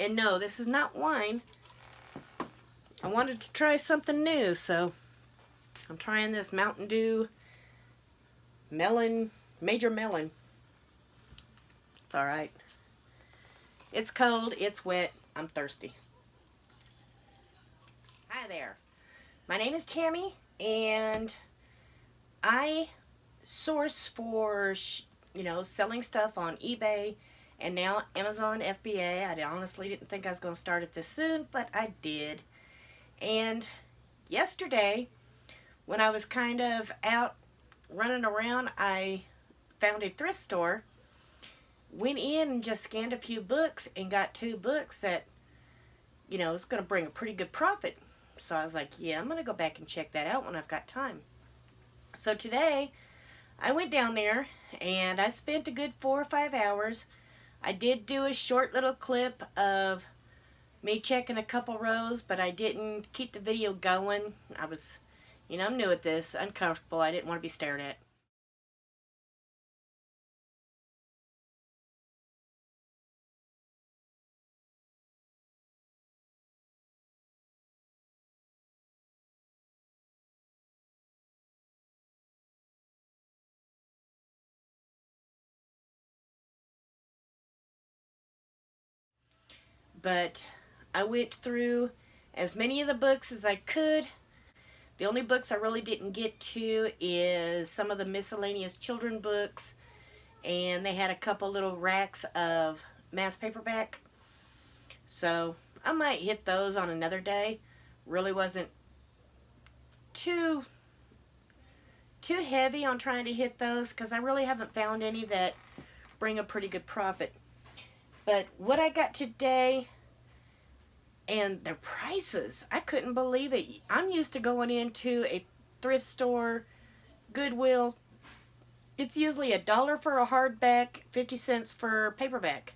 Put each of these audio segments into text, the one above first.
And no, this is not wine. I wanted to try something new, so I'm trying this Mountain Dew melon, major melon. It's alright. It's cold, it's wet, I'm thirsty. Hi there. My name is Tammy, and I source for, selling stuff on eBay and now Amazon FBA. I honestly didn't think I was going to start it this soon, but I did. And yesterday, when I was kind of out running around, I found a thrift store, went in and just scanned a few books and got 2 books that, it's going to bring a pretty good profit. So I was like, yeah, I'm going to go back and check that out when I've got time. So today, I went down there and I spent a good 4 or 5 hours. I did do a short little clip of me checking a couple rows, but I didn't keep the video going. I was, I'm new at this, uncomfortable. I didn't want to be stared at. But I went through as many of the books as I could. The only books I really didn't get to is some of the miscellaneous children books, and they had a couple little racks of mass paperback. So I might hit those on another day. Really wasn't too heavy on trying to hit those because I really haven't found any that bring a pretty good profit. But what I got today, and their prices, I couldn't believe it. I'm used to going into a thrift store, Goodwill. It's usually $1 for a hardback, 50 cents for paperback.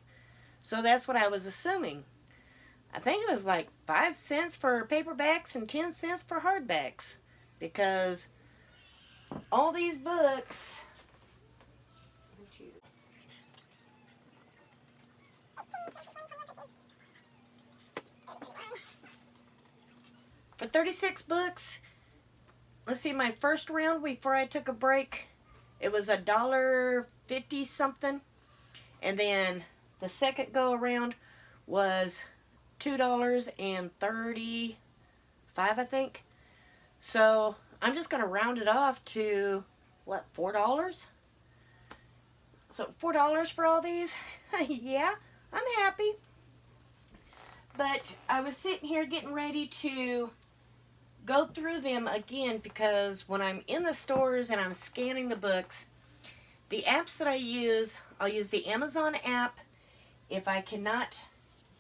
So that's what I was assuming. I think it was like 5 cents for paperbacks and 10 cents for hardbacks. Because all these books, for 36 books, let's see, my first round before I took a break, it was $1.50 something. And then the second go around was $2.35, I think. So I'm just going to round it off to, what, $4? So $4 for all these? Yeah, I'm happy. But I was sitting here getting ready to go through them again because when I'm in the stores and I'm scanning the books, the apps that I use, I'll use the Amazon app. If I cannot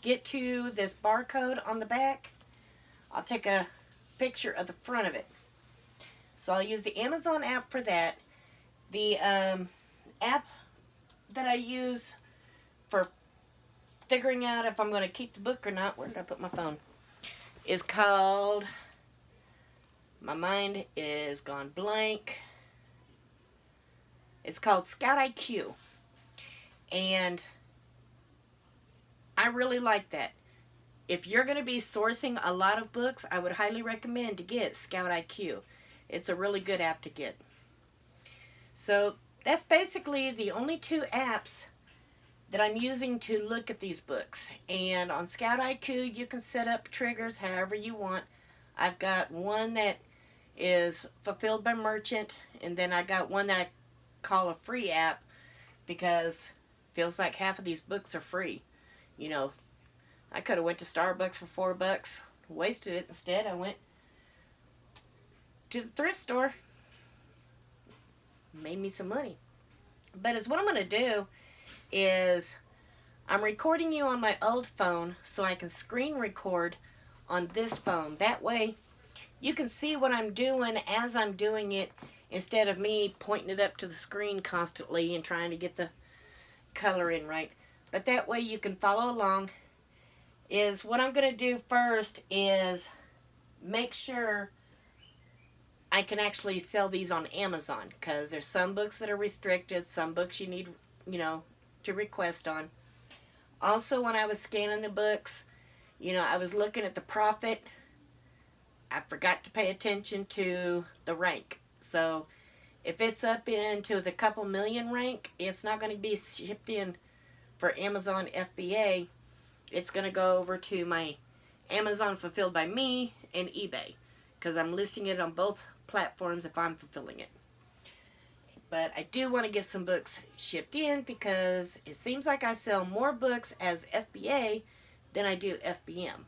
get to this barcode on the back, I'll take a picture of the front of it. So I'll use the Amazon app for that. The app that I use for figuring out if I'm going to keep the book or not, where did I put my phone, is called, my mind is gone blank, it's called Scout IQ. And I really like that. If you're going to be sourcing a lot of books, I would highly recommend to get Scout IQ. It's a really good app to get. So that's basically the only 2 apps that I'm using to look at these books. And on Scout IQ, you can set up triggers however you want. I've got one that is fulfilled by merchant, and then I got one that I call a free app because it feels like half of these books are free. I could have went to Starbucks for $4, wasted it. Instead, I went to the thrift store, made me some money. But what I'm going to do is I'm recording you on my old phone so I can screen record on this phone. That way you can see what I'm doing as I'm doing it instead of me pointing it up to the screen constantly and trying to get the color in right. But that way you can follow along. What I'm going to do first is make sure I can actually sell these on Amazon, because there's some books that are restricted, some books you need, to request on. Also, when I was scanning the books, I was looking at the profit. I forgot to pay attention to the rank. So if it's up into the couple million rank, it's not going to be shipped in for Amazon FBA. It's going to go over to my Amazon Fulfilled by Me and eBay, because I'm listing it on both platforms if I'm fulfilling it. But I do want to get some books shipped in, because it seems like I sell more books as FBA than I do FBM.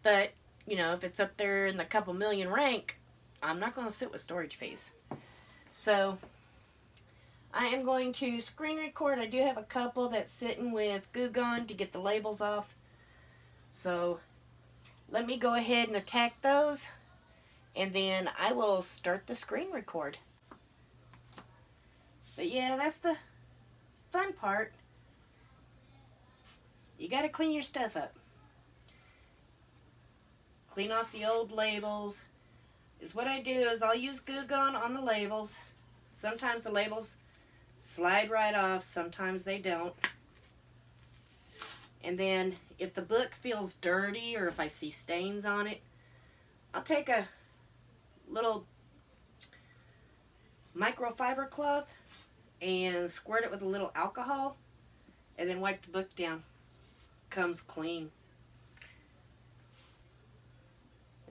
But, if it's up there in the couple million rank, I'm not going to sit with storage fees. So I am going to screen record. I do have a couple that's sitting with Goo Gone to get the labels off. So let me go ahead and attack those, and then I will start the screen record. But yeah, that's the fun part. You got to clean your stuff up. Clean off the old labels. Is what I do is I'll use Goo Gone on the labels. Sometimes the labels slide right off, sometimes they don't. And then if the book feels dirty or if I see stains on it, I'll take a little microfiber cloth and squirt it with a little alcohol and then wipe the book down. Comes clean.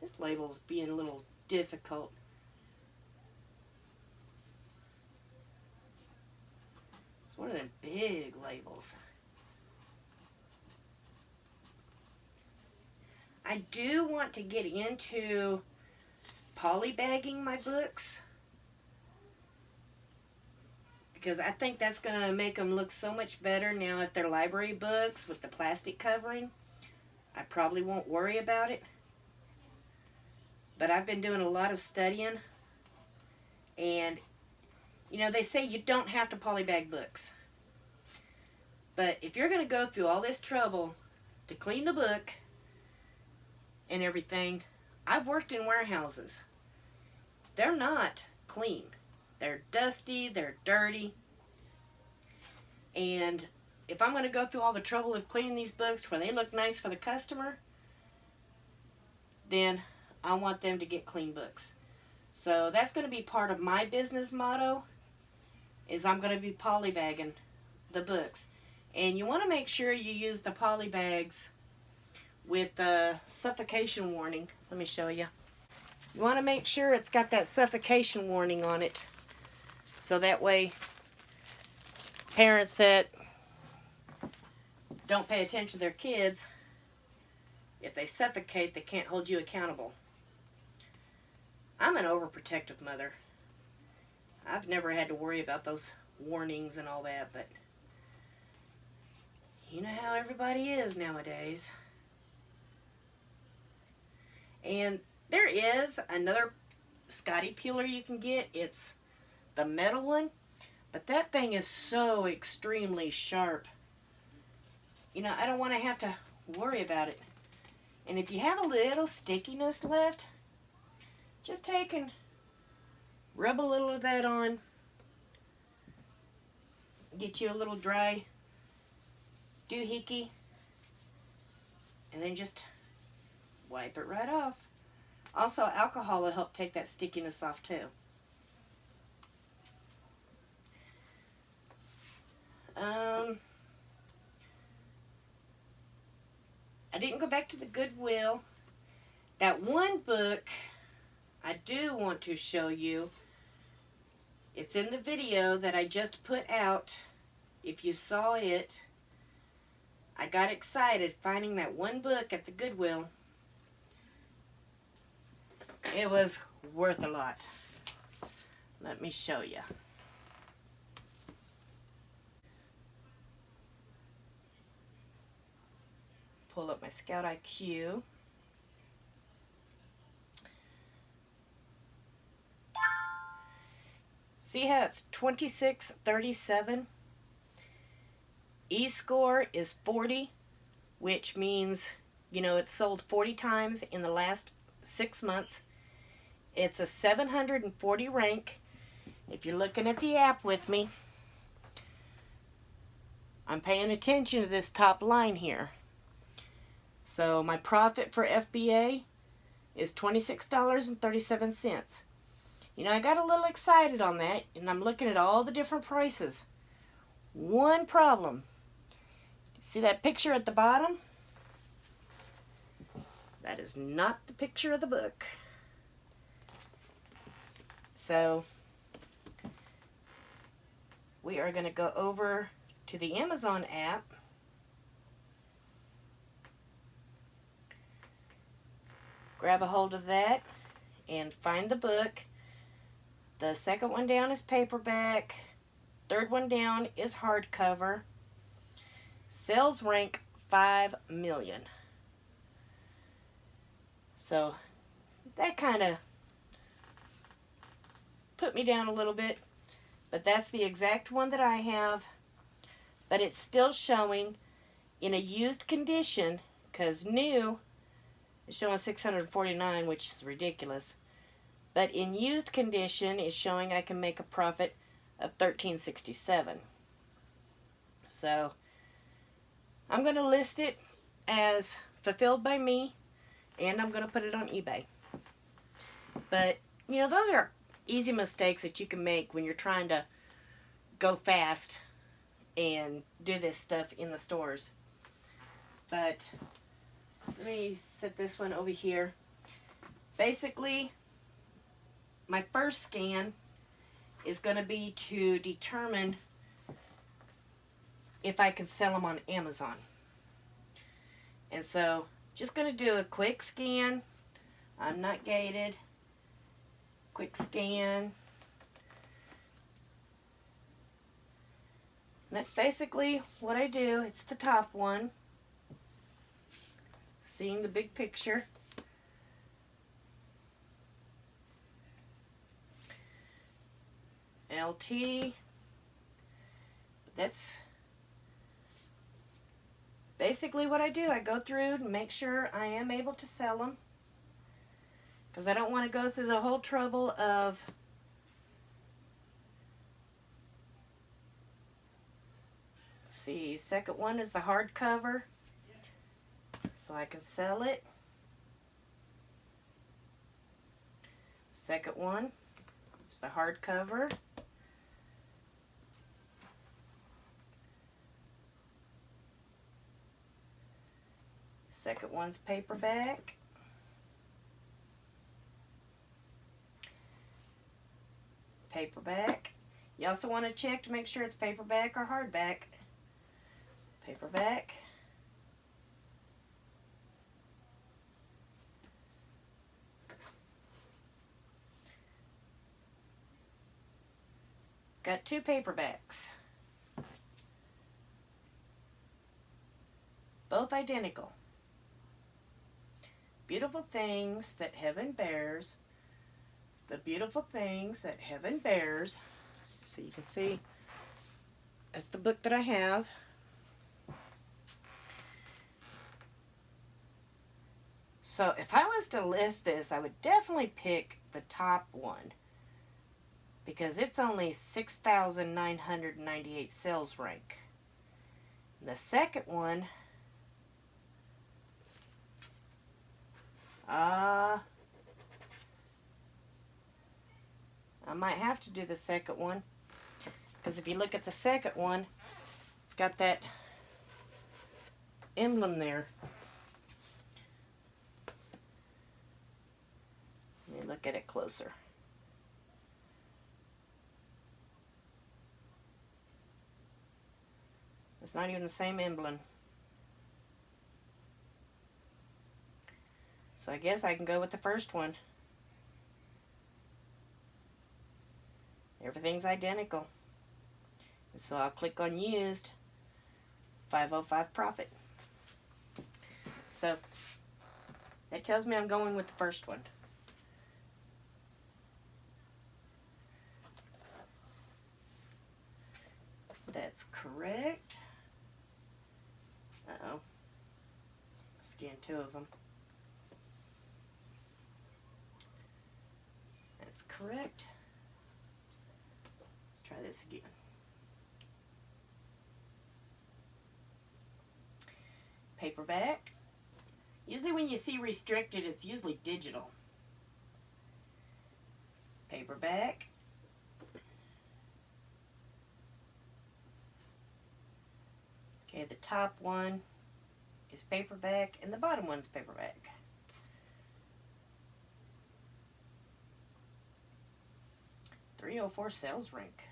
This label's being a little difficult. It's one of them big labels. I do want to get into polybagging my books, because I think that's going to make them look so much better. Now, if they're library books with the plastic covering, I probably won't worry about it. But I've been doing a lot of studying, and they say you don't have to polybag books. But if you're going to go through all this trouble to clean the book and everything, I've worked in warehouses. They're not clean. They're dusty, they're dirty. And if I'm going to go through all the trouble of cleaning these books where they look nice for the customer, then I want them to get clean books. So that's going to be part of my business motto, is I'm going to be polybagging the books. And you want to make sure you use the poly bags with the suffocation warning. Let me show you. You want to make sure it's got that suffocation warning on it, so that way parents that don't pay attention to their kids, if they suffocate, they can't hold you accountable. I'm an overprotective mother. I've never had to worry about those warnings and all that, but you know how everybody is nowadays. And there is another Scotty peeler you can get. It's the metal one, but that thing is so extremely sharp. I don't want to have to worry about it. And if you have a little stickiness left, just take and rub a little of that on. Get you a little dry doohickey, and then just wipe it right off. Also, alcohol will help take that stickiness off too. I didn't go back to the Goodwill. That one book I do want to show you. It's in the video that I just put out. If you saw it, I got excited finding that one book at the Goodwill. It was worth a lot. Let me show you. Pull up my Scout IQ. See how it's 2637? E-score is 40, which means, it's sold 40 times in the last 6 months. It's a 740 rank. If you're looking at the app with me, I'm paying attention to this top line here. So my profit for FBA is $26.37. You know, I got a little excited on that, and I'm looking at all the different prices. One problem. See that picture at the bottom? That is not the picture of the book. So we are going to go over to the Amazon app. Grab a hold of that and find the book. The second one down is paperback. Third one down is hardcover. Sales rank 5 million. So that kind of put me down a little bit, but that's the exact one that I have. But it's still showing in a used condition, because new is showing $649, which is ridiculous. But in used condition, it's showing I can make a profit of $13.67. So I'm going to list it as fulfilled by me, and I'm going to put it on eBay. But, you know, those are easy mistakes that you can make when you're trying to go fast and do this stuff in the stores. But let me set this one over here. Basically, my first scan is going to be to determine if I can sell them on Amazon. And so, just going to do a quick scan. I'm not gated. Quick scan. And that's basically what I do. It's the top one. Seeing the big picture. LT. That's basically what I do. I go through and make sure I am able to sell them, because I don't want to go through the whole trouble of see, second one is the hardcover, so I can sell it. Second one is the hardcover. Second one's paperback. Paperback. You also want to check to make sure it's paperback or hardback. Paperback. Got 2 paperbacks. Both identical. Beautiful things that heaven bears. The beautiful things that heaven bears. So you can see that's the book that I have. So if I was to list this, I would definitely pick the top one, because it's only 6,998 sales rank. And the second one, I might have to do the second one, because if you look at the second one, it's got that emblem there. Let me look at it closer. It's not even the same emblem. So I guess I can go with the first one. Everything's identical. And so I'll click on used. 505 profit. So that tells me I'm going with the first one. That's correct. Uh-oh. Scan 2 of them. That's correct. Let's try this again. paperback. Usually when you see restricted, it's usually digital. Paperback. Okay, the top one is paperback and the bottom one's paperback. .304 sales rank.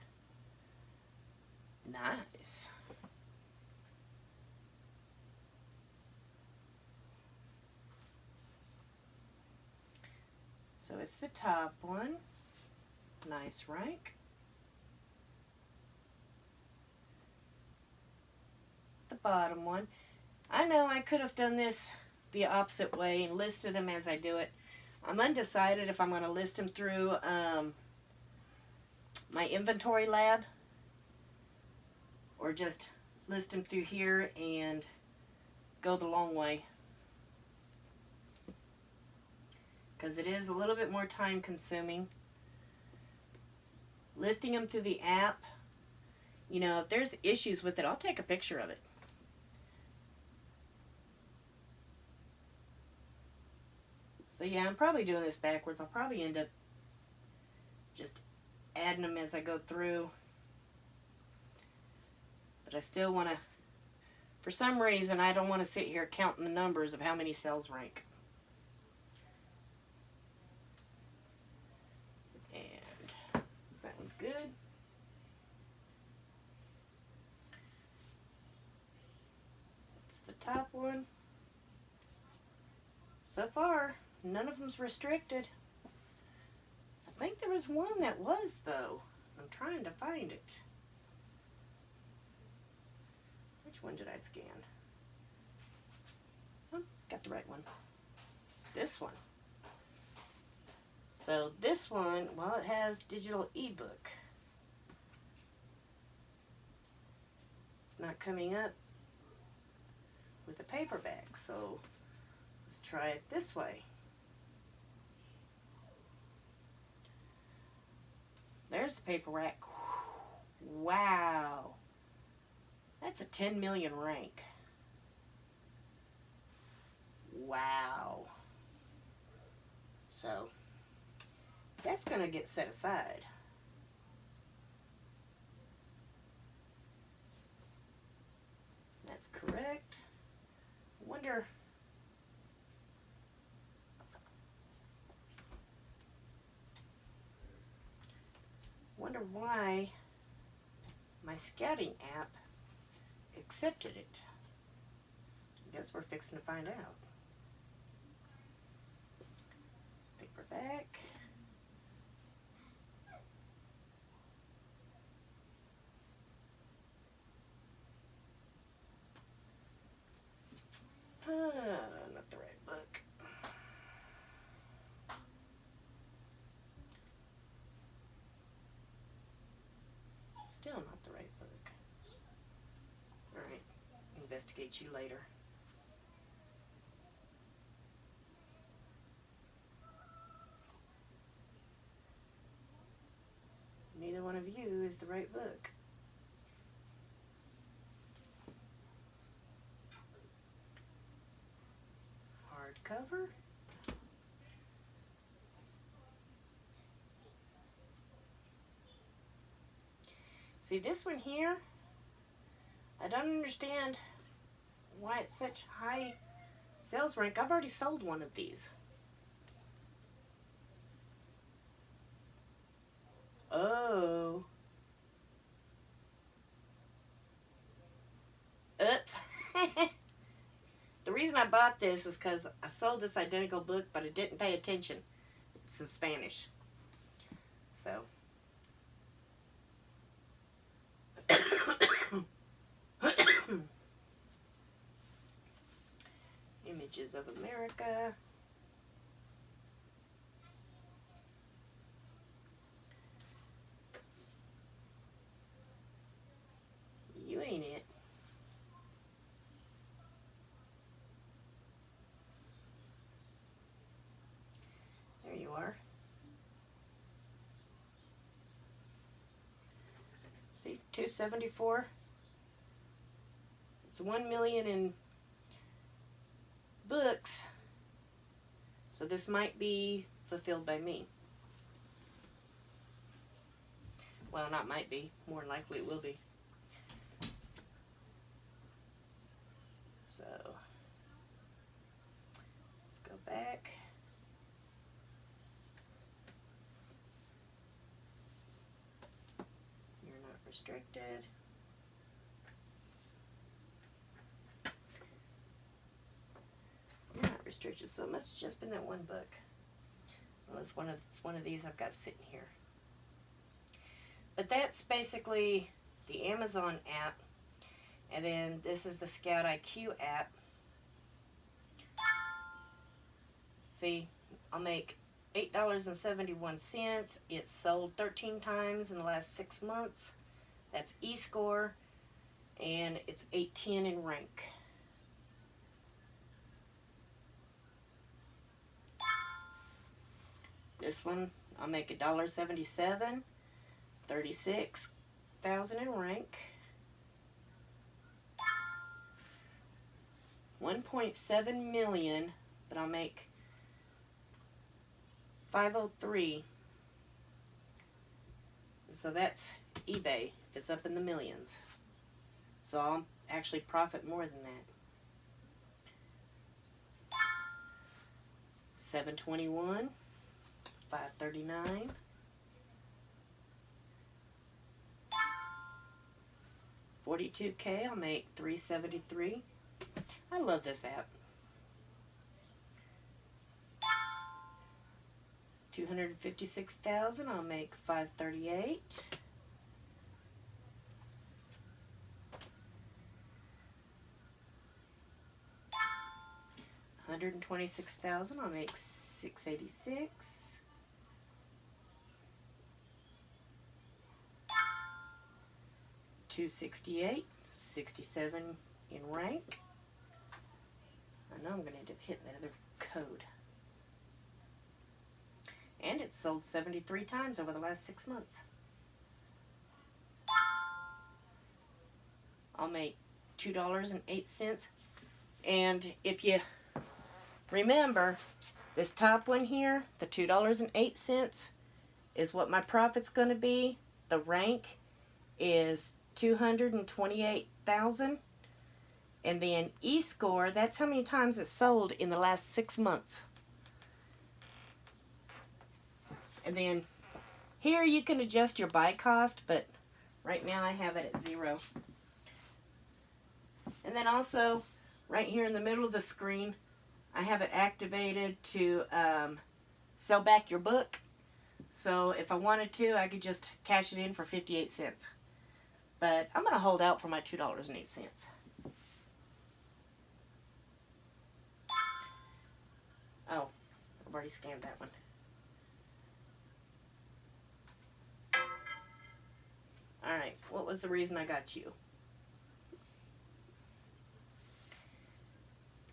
Nice. So it's the top one. Nice rank. It's the bottom one. I know I could have done this the opposite way and listed them as I do it. I'm undecided if I'm going to list them through my inventory lab or just list them through here and go the long way. Because it is a little bit more time consuming. Listing them through the app, you know, if there's issues with it, I'll take a picture of it. So yeah, I'm probably doing this backwards. I'll probably end up just adding them as I go through. But I still want to, for some reason, I don't want to sit here counting the numbers of how many sales rank. And that one's good. It's the top one. So far, none of them's restricted. I think there was one that was, though. I'm trying to find it. Which one did I scan? Oh, got the right one. It's this one. So this one, well, it has digital ebook. It's not coming up with the paperback, so let's try it this way. There's the paperback. Wow. That's a 10 million rank. Wow. So, that's going to get set aside. That's correct. Wonder why my scouting app accepted it. I guess we're fixing to find out. It's paperback. Not the right book. Still not the right book. Alright, investigate you later. Neither one of you is the right book. Hardcover. See, this one here, I don't understand why it's such high sales rank. I've already sold one of these. Oh. Oops. The reason I bought this is because I sold this identical book, but I didn't pay attention. It's in Spanish. So. Images of America. You ain't it. There you are. See, 274. It's 1 million in books, so this might be fulfilled by me. Well, not might be. More than likely it will be. So, let's go back. You're not restricted. You're not restricted, so it must have just been that one book. Well, it's one of these I've got sitting here. But that's basically the Amazon app. And then this is the Scout IQ app. See, I'll make $8.71. It's sold 13 times in the last 6 months. That's E-score. And it's 810 in rank. This one, I'll make $1.77. 36,000 in rank. 1.7 million, but I'll make 503. So that's eBay. It's up in the millions. So I'll actually profit more than that. 721, 539. 42K, I'll make 373. I love this app. It's 256,000, I'll make 538. $126,000, I'll make 686. 268, 67 in rank. I know I'm going to end up hitting that other code. And it's sold 73 times over the last 6 months. I'll make $2.08. And if you remember, this top one here, the $2.08, is what my profit's going to be. The rank is 228,000, and then E-score, that's how many times it's sold in the last 6 months. And then here you can adjust your buy cost, but right now I have it at 0. And then also right here in the middle of the screen, I have it activated to sell back your book. So if I wanted to, I could just cash it in for 58 cents. But I'm going to hold out for my $2.08. Oh, I've already scanned that one. Alright, what was the reason I got you?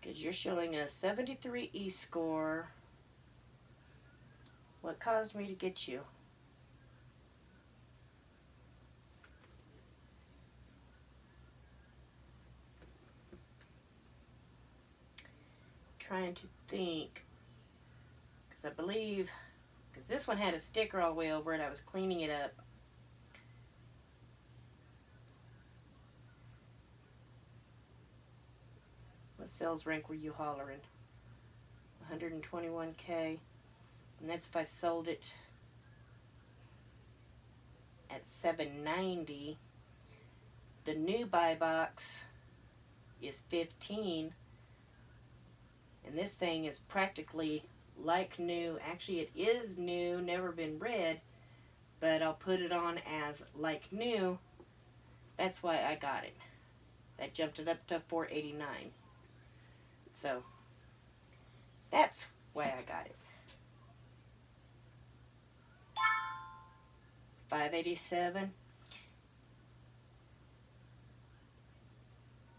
Because you're showing a 73 E-score. What caused me to get you? Trying to think, because I believe, because this one had a sticker all the way over it, I was cleaning it up. What sales rank were you hollering? 121K, and that's if I sold it at 790. The new buy box is 15. And this thing is practically like new. Actually, it is new, never been read, but I'll put it on as like new. That's why I got it. That jumped it up to 489. So, that's why I got it. 587.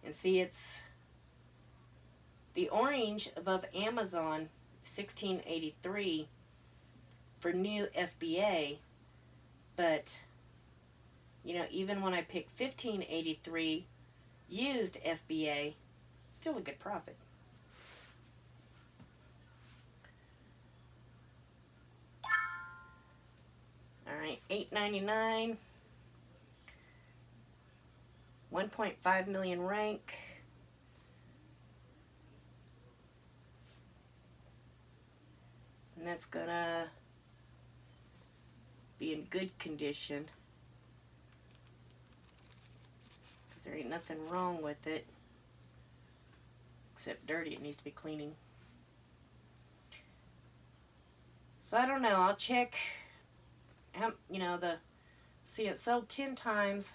And see, it's the orange above Amazon, 1683 for new FBA, but you know, even when I pick 1583 used FBA, still a good profit. Alright, $8.99. 1.5 million rank. And that's gonna be in good condition. Because there ain't nothing wrong with it. Except dirty, it needs to be cleaning. So I don't know, I'll check how, see it sold 10 times.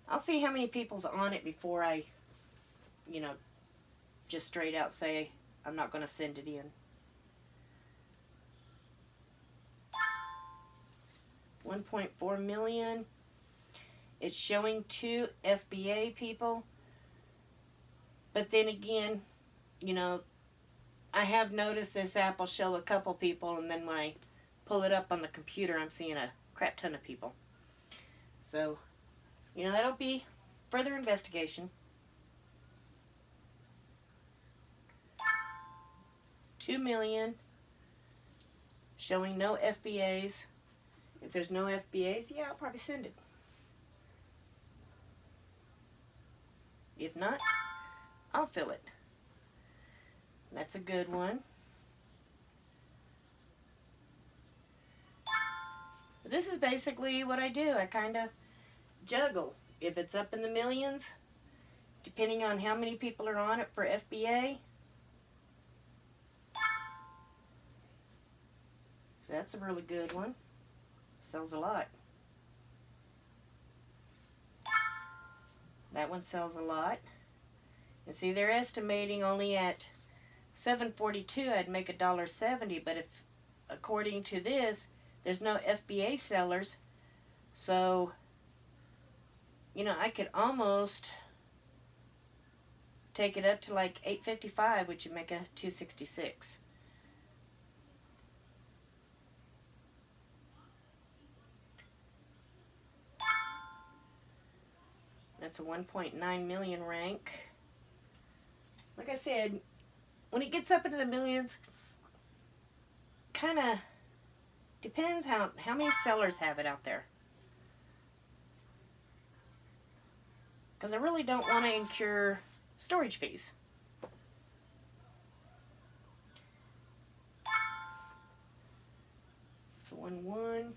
I'll see how many people's on it before I, just straight out say I'm not going to send it in. 1.4 million. It's showing 2 FBA people. But then again, I have noticed this app will show a couple people, and then when I pull it up on the computer, I'm seeing a crap ton of people. So, that'll be further investigation. 2 million. Showing no FBAs. If there's no FBAs, yeah, I'll probably send it. If not, I'll fill it. That's a good one. But this is basically what I do. I kind of juggle. If it's up in the millions, depending on how many people are on it for FBA. So that's a really good one. Sells a lot. That one sells a lot. And see, they're estimating only at $7.42 I'd make $1.70, but if according to this, there's no FBA sellers, so I could almost take it up to like $8.55, which would make a $2.66. That's a 1.9 million rank. Like I said, when it gets up into the millions, kind of depends how many sellers have it out there. Because I really don't want to incur storage fees. It's a 1-1.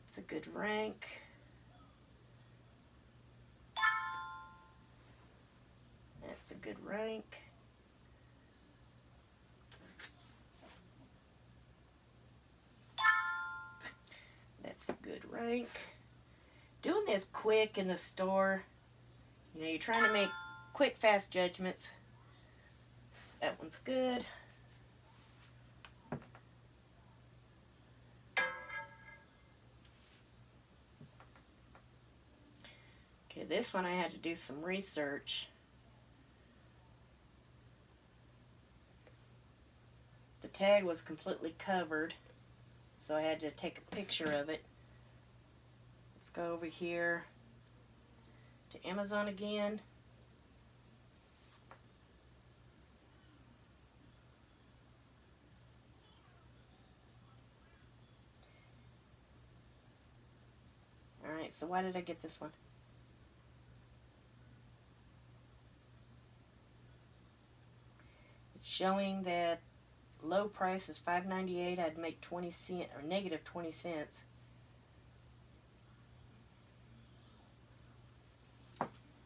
It's a good rank. That's a good rank. That's a good rank. Doing this quick in the store, you're trying to make quick, fast judgments. That one's good. Okay, this one I had to do some research. The tag was completely covered, so I had to take a picture of it. Let's go over here to Amazon again. Alright, so why did I get this one? It's showing that low price is $5.98. I'd make 20 cents or negative 20 cents.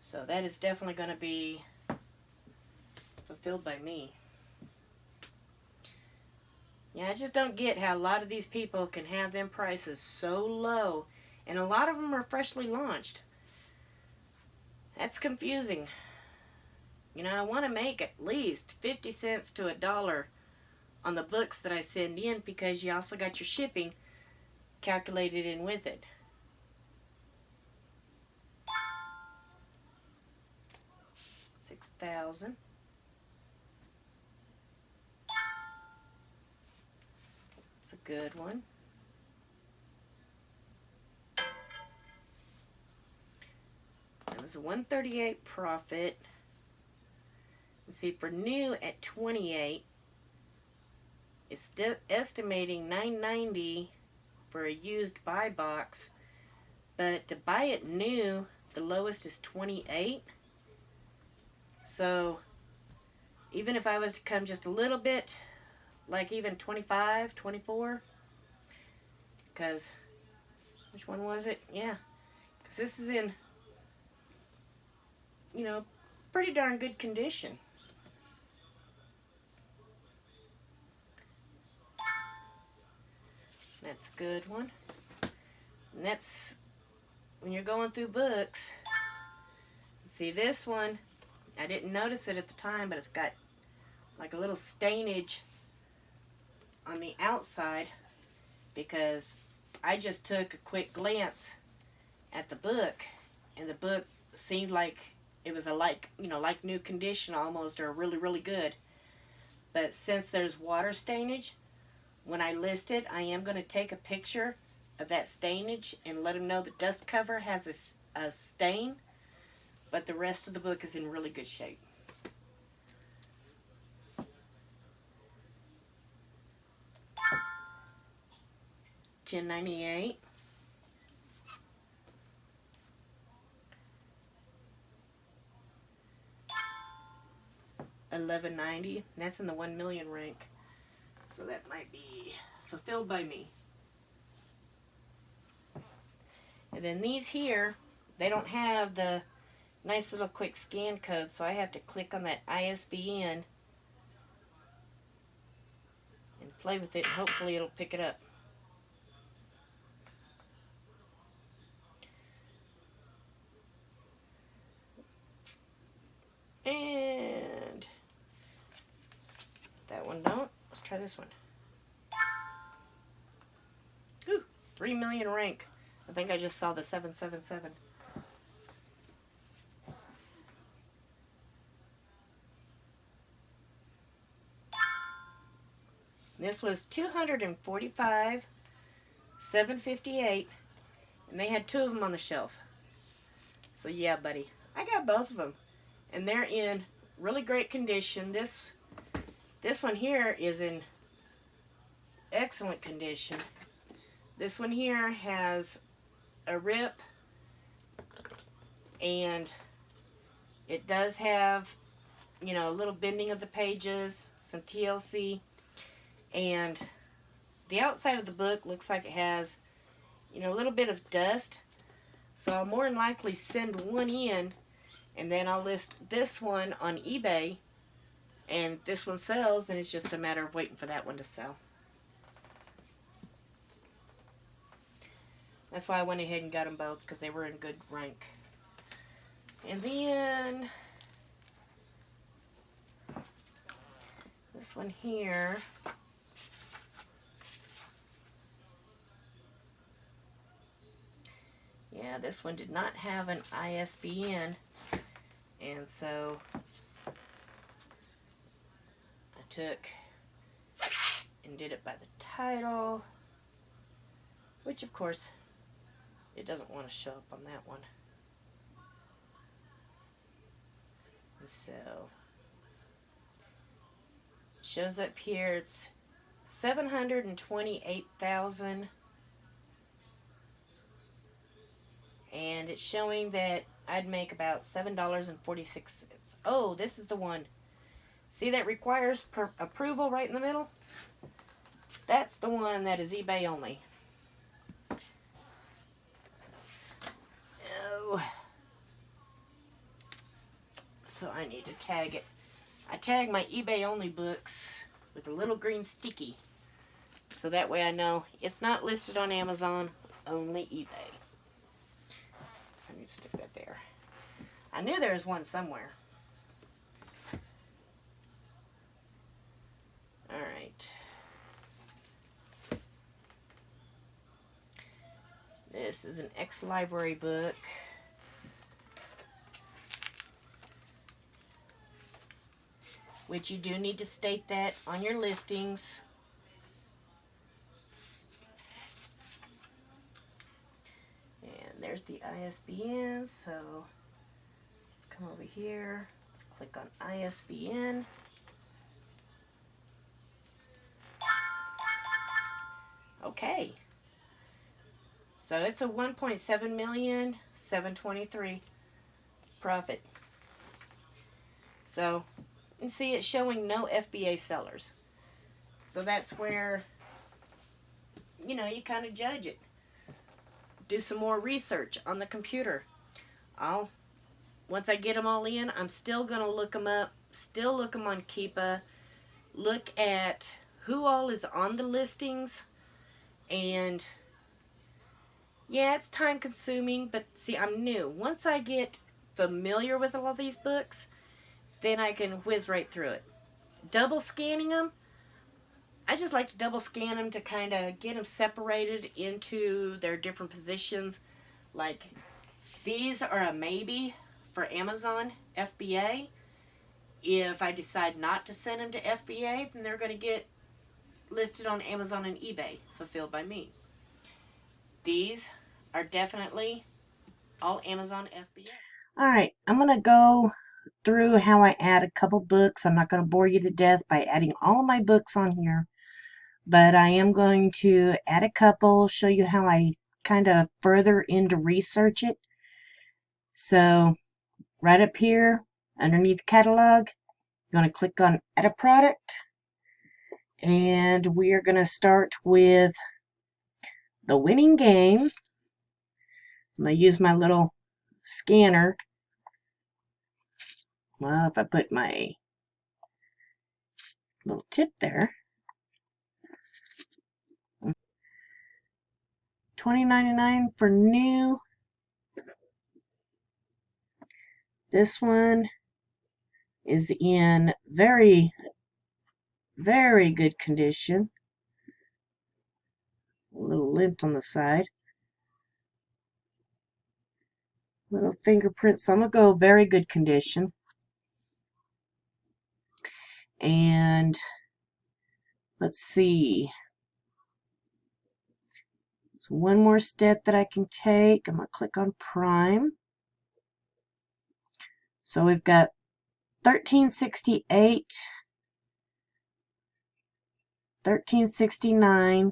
So that is definitely going to be fulfilled by me. Yeah, I just don't get how a lot of these people can have them prices so low, and a lot of them are freshly launched. That's confusing. I want to make at least 50 cents to $1 on the books that I send in, because you also got your shipping calculated in with it. $6,000. It's a good one. It was a $138 profit. See, for new at 28, it's still estimating $9.90 for a used buy box, but to buy it new, the lowest is 28. So even if I was to come just a little bit, like even 25, 24, because, which one was it? Yeah, because this is in, you know, pretty darn good condition. That's a good one. And that's when you're going through books. See, this one, I didn't notice it at the time, but it's got like a little stainage on the outside because I just took a quick glance at the book, and the book seemed like it was a like new condition almost, or really, really good. But since there's water stainage, when I list it, I am going to take a picture of that stainage and let them know the dust cover has a stain, but the rest of the book is in really good shape. $10.98. $11.90. That's in the 1 million rank, so that might be fulfilled by me. And then these here, they don't have the nice little quick scan code, so I have to click on that ISBN and play with it, and hopefully it'll pick it up. And that one don't. Let's try this one. Ooh, 3 million rank. I think I just saw the 777. This was $245, $758, and they had 2 of them on the shelf. So yeah, buddy, I got both of them, and they're in really great condition. This one here is in excellent condition. This one here has a rip, and it does have, you know, a little bending of the pages, some TLC, and the outside of the book looks like it has, you know, a little bit of dust. So I'll more than likely send one in, and then I'll list this one on eBay, and this one sells, and it's just a matter of waiting for that one to sell. That's why I went ahead and got them both, because they were in good rank. And then this one here, yeah, this one did not have an ISBN, and so I took and did it by the title, which of course it doesn't want to show up on that one. And so it shows up here, it's 728,000, and it's showing that I'd make about $7.46. Oh, this is the one. See, that requires approval right in the middle? That's the one that is eBay only. Oh. So I need to tag it. I tag my eBay only books with a little green sticky, so that way I know it's not listed on Amazon, only eBay. So I need to stick that there. I knew there was one somewhere. Alright. This is an ex-library book. Which you do need to state that on your listings. And there's the ISBN, so let's come over here. Let's click on ISBN. Okay. So it's a 1.7 million, 723 profit. So, you can see it's showing no FBA sellers. So that's where, you know, you kind of judge it. Do some more research on the computer. Once I get them all in, I'm still going to look them up, still look them on Keepa, look at who all is on the listings, and yeah, it's time consuming, but see, I'm new. Once I get familiar with all these books, then I can whiz right through it. Double scanning them, I just like to double scan them to kind of get them separated into their different positions. Like, these are a maybe for Amazon FBA. If I decide not to send them to FBA, then they're going to get listed on Amazon and eBay, fulfilled by me. These are definitely all Amazon FBA. All right, I'm going to go through how I add a couple books. I'm not going to bore you to death by adding all of my books on here, but I am going to add a couple, show you how I kind of further into research it. So right up here underneath catalog, you're going to click on add a product, and we are going to start with the winning game. I'm going to use my little scanner. Well, if I put my little tip there, $20.99 for new. This one is in very, very good condition. A little lint on the side. Little fingerprints. So I'm going to go very good condition. And let's see. There's one more step that I can take. I'm going to click on Prime. So we've got $13.68, $13.69.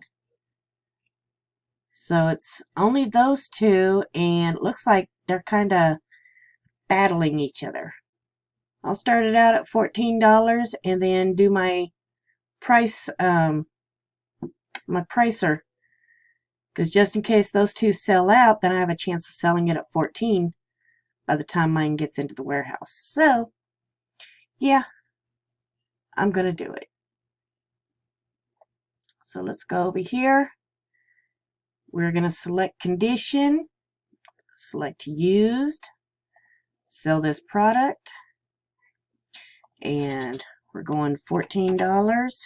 So it's only those two, and it looks like they're kind of battling each other. I'll start it out at $14 and then do my price, my pricer, because just in case those two sell out, then I have a chance of selling it at $14 by the time mine gets into the warehouse. So yeah, I'm gonna do it. So let's go over here. We're gonna select condition, select used, sell this product, and we're going $14.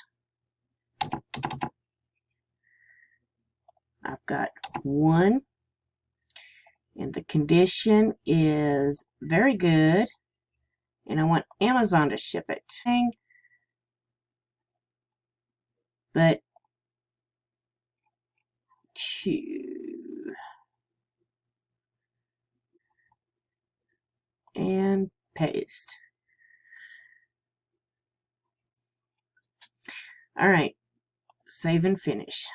I've got one, and the condition is very good, and I want Amazon to ship it. But two, and paste. All right, save and finish.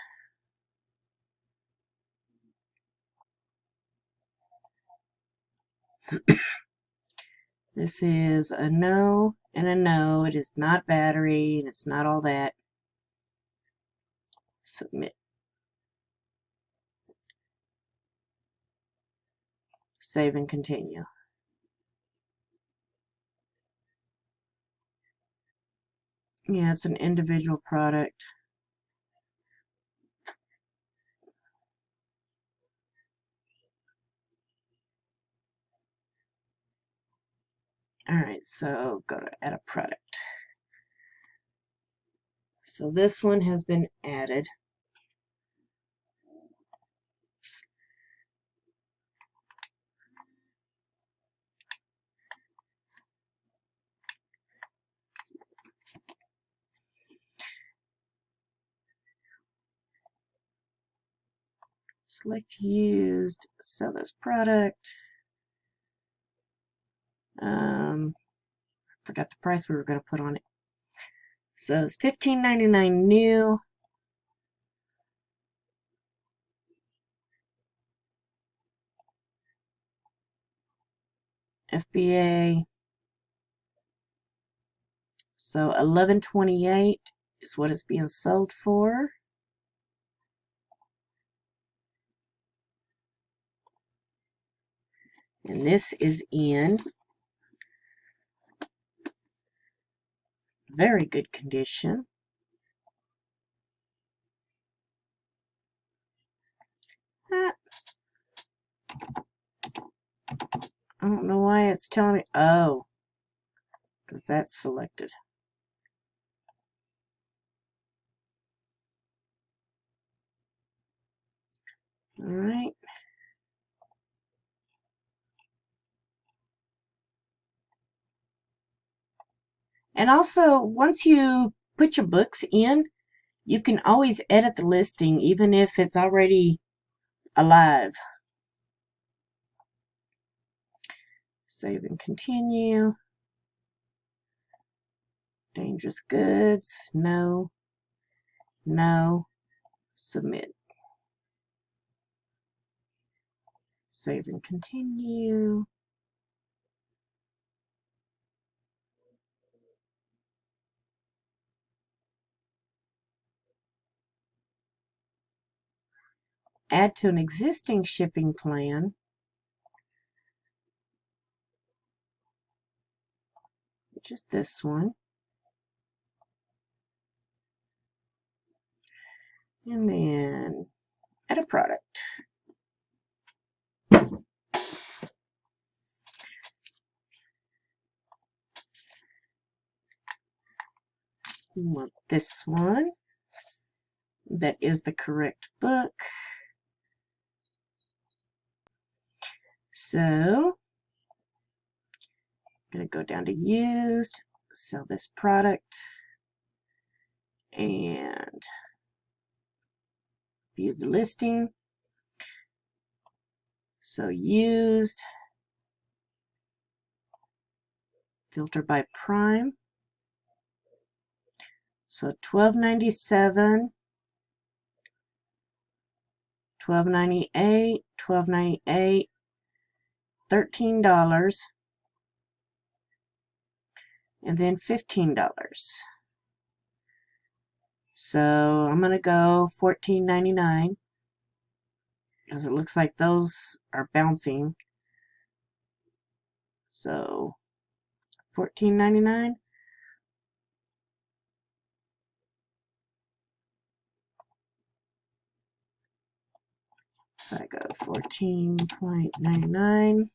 This is a no and a no. It is not battery, and it's not all that. Submit. Save and continue. Yeah, it's an individual product. All right, so go to add a product. So this one has been added. Select used, sell this product. Forgot the price we were going to put on it. So it's $15.99 new. FBA. So $11.28 is what it's being sold for. And this is in very good condition. I don't know why it's telling me. Oh, because that's selected. All right. And also, once you put your books in, you can always edit the listing, even if it's already alive. Save and continue. Dangerous goods. No. No. Submit. Save and continue. Add to an existing shipping plan. Which is this one. And then add a product. We want this one. That is the correct book. So, I'm going to go down to used, sell this product, and view the listing. So used, filter by prime. So $12.97, $12.98, $12.98, $13, and then $15. So I'm going to go $14.99 because it looks like those are bouncing. So $14.99. If I go 14.99,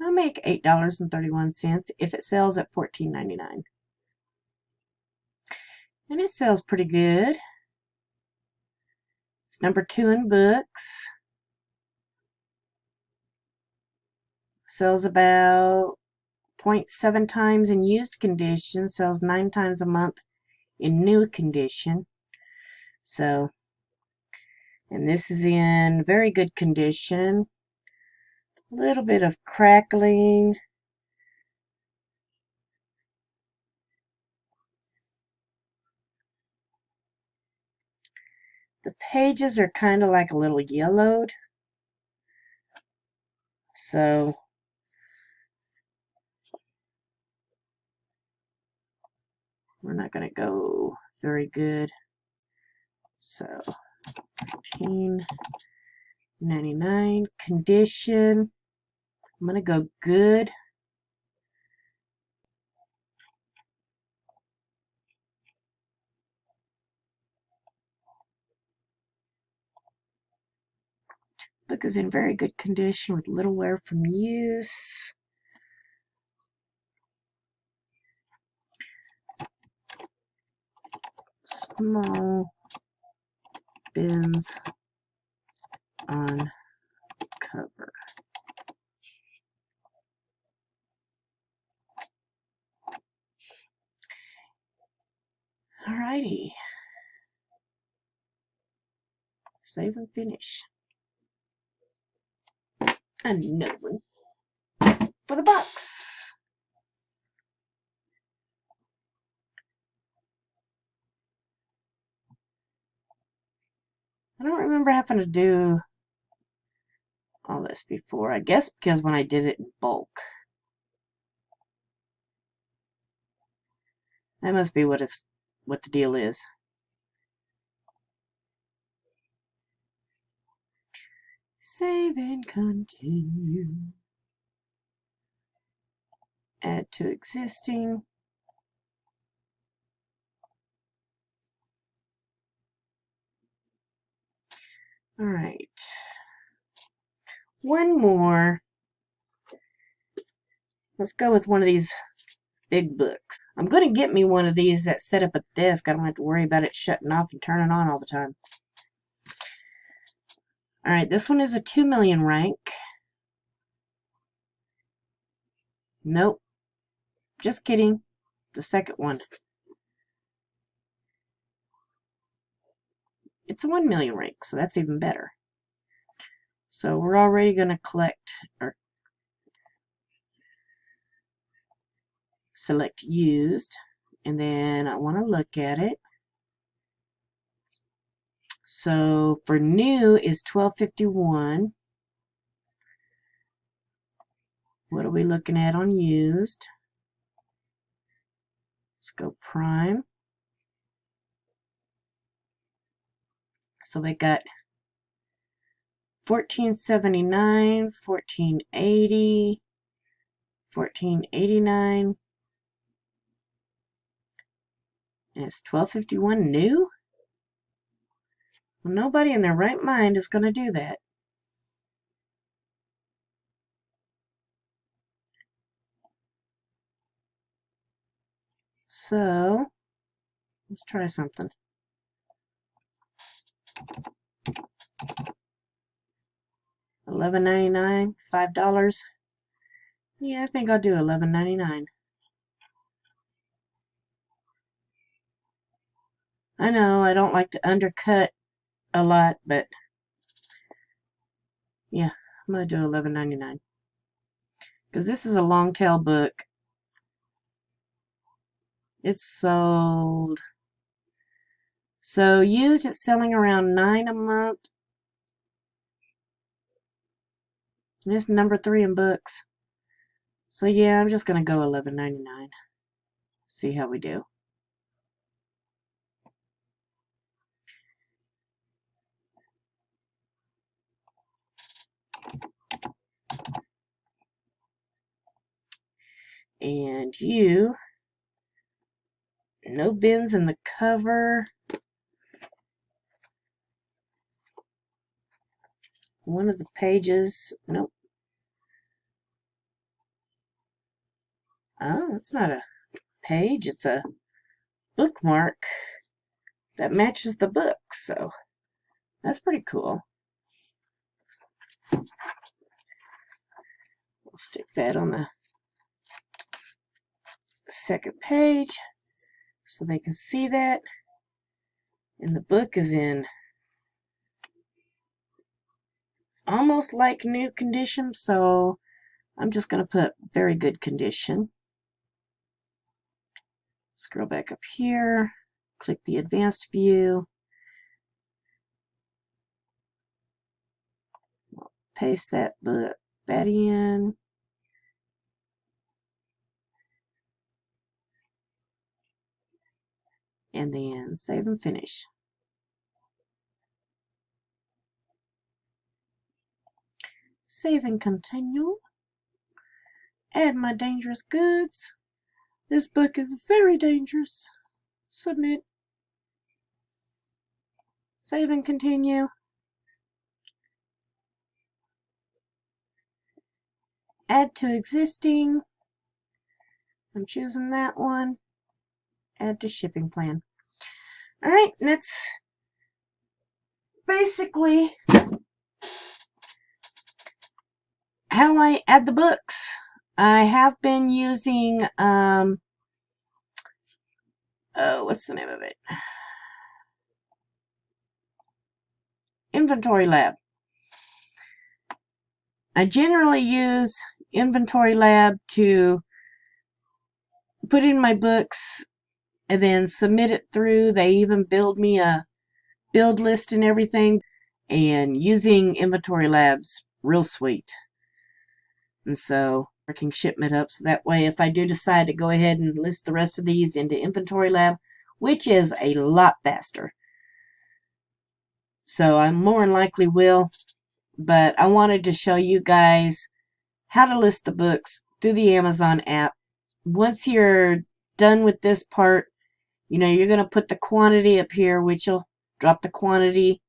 I'll make $8.31 if it sells at $14.99. And it sells pretty good. It's number 2 in books. Sells about 0.7 times in used condition. Sells 9 times a month in new condition. So, and this is in very good condition. A little bit of crackling. The pages are kind of like a little yellowed. So, we're not going to go very good. So, $14.99 condition. I'm going to go good. Book is in very good condition with little wear from use. Small bins on cover. Alrighty. Save and finish. Another one for the box. I don't remember having to do all this before. I guess because when I did it in bulk. That must be what the deal is. Save and continue. Add to existing. All right. One more. Let's go with one of these big books. I'm going to get me one of these that set up at the desk. I don't have to worry about it shutting off and turning on all the time. All right, this one is a 2 million rank. Nope. Just kidding. The second one. It's a 1 million rank, so that's even better. So we're already going to collect or select used, and then I want to look at it. So for new is $12.51. What are we looking at on used? Let's go prime. So they got $14.79, $14.80, $14.89, and it's $12.51 new? Well, nobody in their right mind is going to do that. So let's try something. $11.99, $5. Yeah, I think I'll do $11.99. I know I don't like to undercut a lot, but yeah, I'm gonna do $11.99 because this is a long tail book. It's sold. So used, it's selling around $9 a month. And it's number 3 in books. So yeah, I'm just gonna go $11.99. See how we do. And you, no bins in the cover. One of the pages, nope. Oh, it's not a page, it's a bookmark that matches the book, so that's pretty cool. We'll stick that on the second page so they can see that. And the book is in almost like new condition, so I'm just going to put very good condition. Scroll back up here, click the advanced view, paste that in, and then save and finish. Save and continue. Add my dangerous goods. This book is very dangerous. Submit. Save and continue. Add to existing. I'm choosing that one. Add to shipping plan. Alright, that's basically how I add the books. I have been using, what's the name of it? Inventory Lab. I generally use Inventory Lab to put in my books and then submit it through. They even build me a build list and everything. And using Inventory Lab's real sweet. And so working shipment up so that way if I do decide to go ahead and list the rest of these into Inventory Lab, which is a lot faster. So I more than likely will, but I wanted to show you guys how to list the books through the Amazon app. Once you're done with this part, you're going to put the quantity up here, which will drop the quantity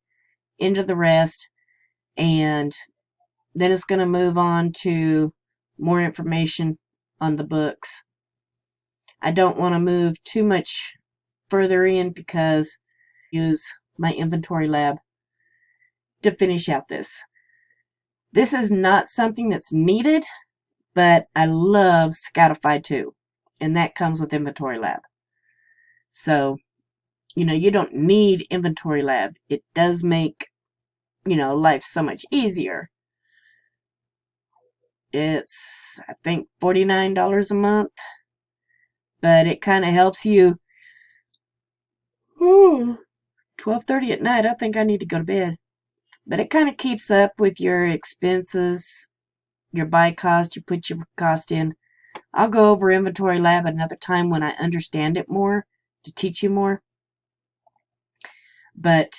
into the rest, and then it's going to move on to more information on the books. I don't want to move too much further in because I use my Inventory Lab to finish out this. This is not something that's needed, but I love Scoutify too, and that comes with Inventory Lab. So, you don't need Inventory Lab. It does make, life so much easier. It's, I think, $49 a month, but it kind of helps you. 12:30 at night, I think I need to go to bed. But it kind of keeps up with your expenses, your buy cost, you put your cost in. I'll go over Inventory Lab another time when I understand it more to teach you more. But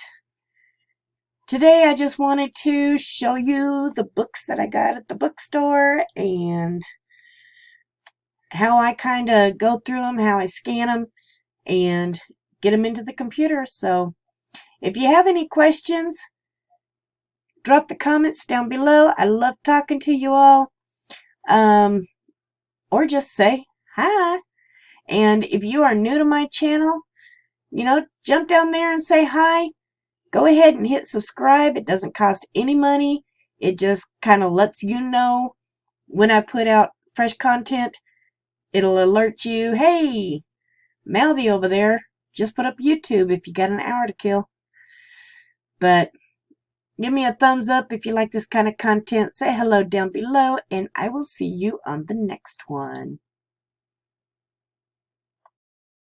today I just wanted to show you the books that I got at the bookstore and how I kind of go through them, how I scan them, and get them into the computer. So if you have any questions, drop the comments down below. I love talking to you all. Or just say hi. And if you are new to my channel, jump down there and say hi. Go ahead and hit subscribe. It doesn't cost any money. It just kind of lets you know when I put out fresh content. It'll alert you, hey, Mouthy over there just put up YouTube if you got an hour to kill. But give me a thumbs up if you like this kind of content. Say hello down below, and I will see you on the next one.